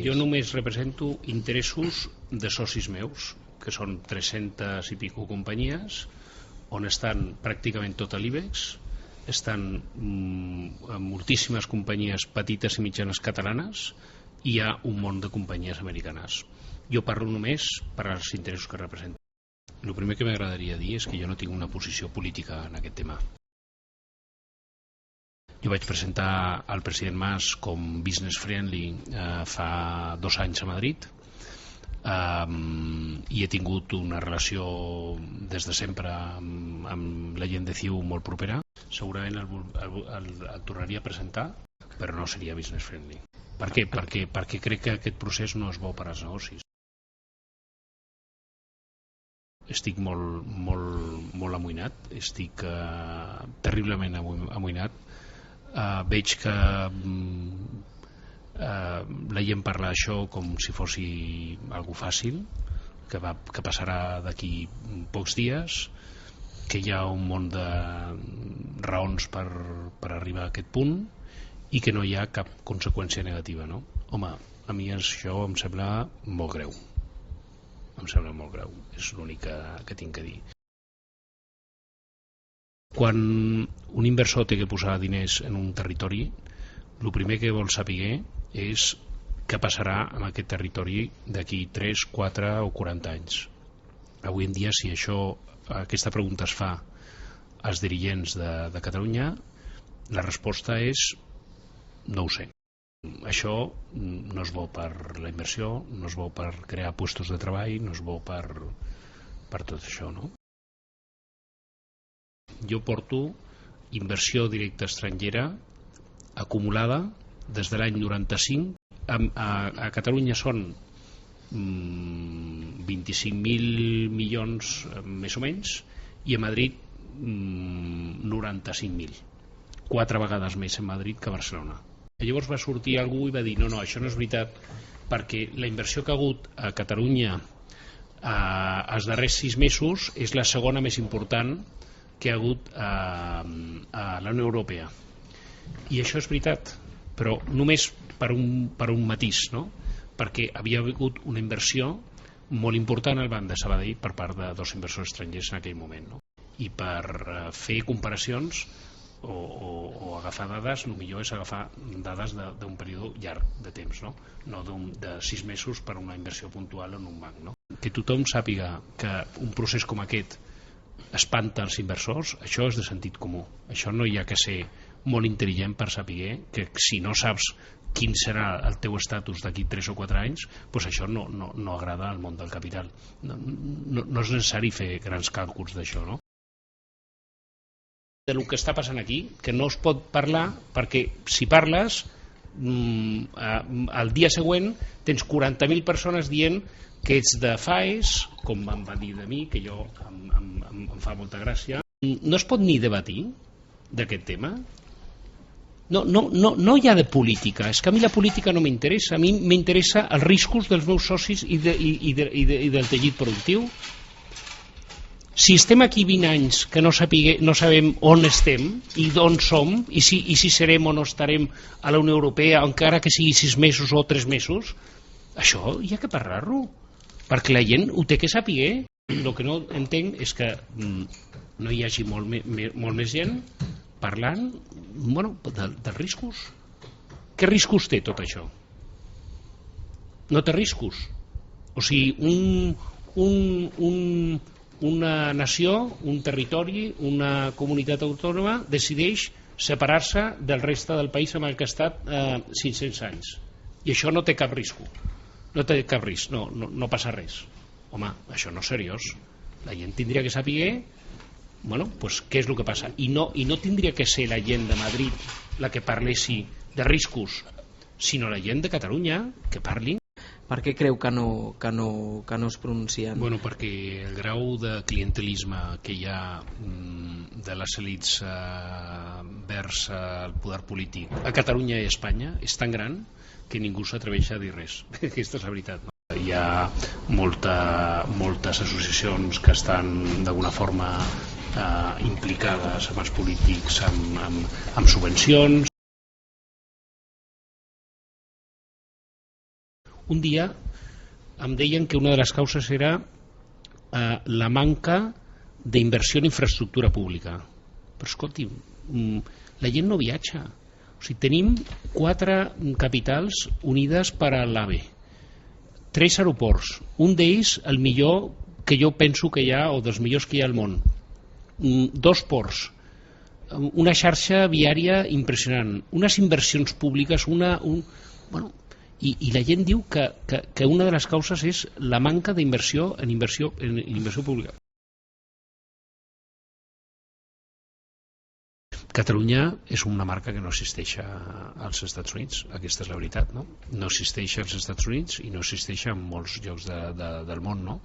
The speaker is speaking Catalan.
Jo només represento interessos de socis meus, que són 300 i pico companyies, on estan pràcticament tot a l'IBEX, estan moltíssimes companyies petites i mitjanes catalanes, i hi ha un munt de companyies americanes. Jo parlo només per als interessos que represento. El primer que m'agradaria dir és que jo no tinc una posició política en aquest tema. Jo vaig presentar al president Mas com business friendly fa 2 anys a Madrid, i he tingut una relació des de sempre amb la gent de CiU molt propera. Segurament el tornaria a presentar, però no seria business friendly. Per què? Perquè crec que aquest procés no és bo per als negocis. Estic molt amoïnat, estic terriblement amoïnat. Veig que la gent parla d'això com si fos algo fàcil, que passarà d'aquí pocs dies, que hi ha un munt de raons per arribar a aquest punt i que no hi ha cap conseqüència negativa, no? Home, a mi això em sembla molt greu. Em sembla molt greu, és l'únic que tinc a dir. Quan un inversor té que posar diners en un territori, el primer que vol saber és què passarà amb aquest territori d'aquí 3, 4 o 40 anys. Avui en dia, si aquesta pregunta es fa als dirigents de Catalunya, la resposta és no ho sé. Això no és bo per la inversió, no és bo per crear llocs de treball, no és bo per tot això, no? Jo porto inversió directa estrangera acumulada des de l'any 95. A Catalunya són 25.000 milions més o menys, i a Madrid 95.000, 4 vegades més en Madrid que a Barcelona. Llavors va sortir algú i va dir no, això no és veritat, perquè la inversió que ha hagut a Catalunya els darrers 6 mesos és la segona més important que ha hagut a la Unió Europea. I això és veritat, però només per un matís, no? Perquè havia hagut una inversió molt important al Banc de Sabadell per part de 2 inversors estrangers en aquell moment, no? I per fer comparacions o agafar dades, el millor és agafar dades d'un període llarg de temps, no de 6 mesos per una inversió puntual en un banc, no? Que tothom sàpiga que un procés com aquest espanta els inversors, això és de sentit comú. Això no hi ha que ser molt intel·ligent per saber que si no saps quin serà el teu estatus d'aquí 3 o 4 anys, doncs això no agrada al món del capital. No és necessari fer grans càlculs d'això, no? De lo que està passant aquí, que no es pot parlar, perquè si parles el dia següent tens 40.000 persones dient que ets de FAES, com em va dir de mi, que jo em fa molta gràcia. No es pot ni debatir d'aquest tema. No hi ha de política, és que a mi la política no m'interessa, a mi m'interessa els riscos dels meus socis i del teixit productiu. Si estem aquí 20 anys que no sabem on estem i d'on som i si serem o no estarem a la Unió Europea, encara que sigui 6 mesos o 3 mesos, això hi ha que parlar-ho, perquè la gent ho té que saber. El que no entenc és que no hi hagi molt més gent parlant dels riscos. Què riscos té tot això? No té riscos. O sigui, una nació, un territori, una comunitat autònoma decideix separar-se del reste del país amb el que ha estat 500 anys. I això no té cap risc. No té cap risc, no passa res. Home, això no és seriós. La gent tindria que saber què és el que passa. I no tindria que ser la gent de Madrid la que parlessi de riscos, sinó la gent de Catalunya que parlin. Per què creu que no es pronuncien? Perquè el grau de clientelisme que hi ha de les elits vers el poder polític a Catalunya i a Espanya és tan gran que ningú s'atreveix a dir res. Aquesta és la veritat, no? Hi ha moltes associacions que estan d'alguna forma implicades amb els polítics amb subvencions. un dia em deien que una de les causes era la manca d'inversió en infraestructura pública. Però escolti, la gent no viatja. O sigui, tenim 4 capitals unides per a l'AVE, 3 aeroports, un d'ells el millor que jo penso que hi ha, o dels millors que hi ha al món, 2 ports, una xarxa viària impressionant, unes inversions públiques, i la gent diu que una de les causes és la manca d'inversió en inversió pública. Catalunya és una marca que no existeix als Estats Units, aquesta és la veritat, no? No existeix als Estats Units i no existeix en molts llocs del món, no?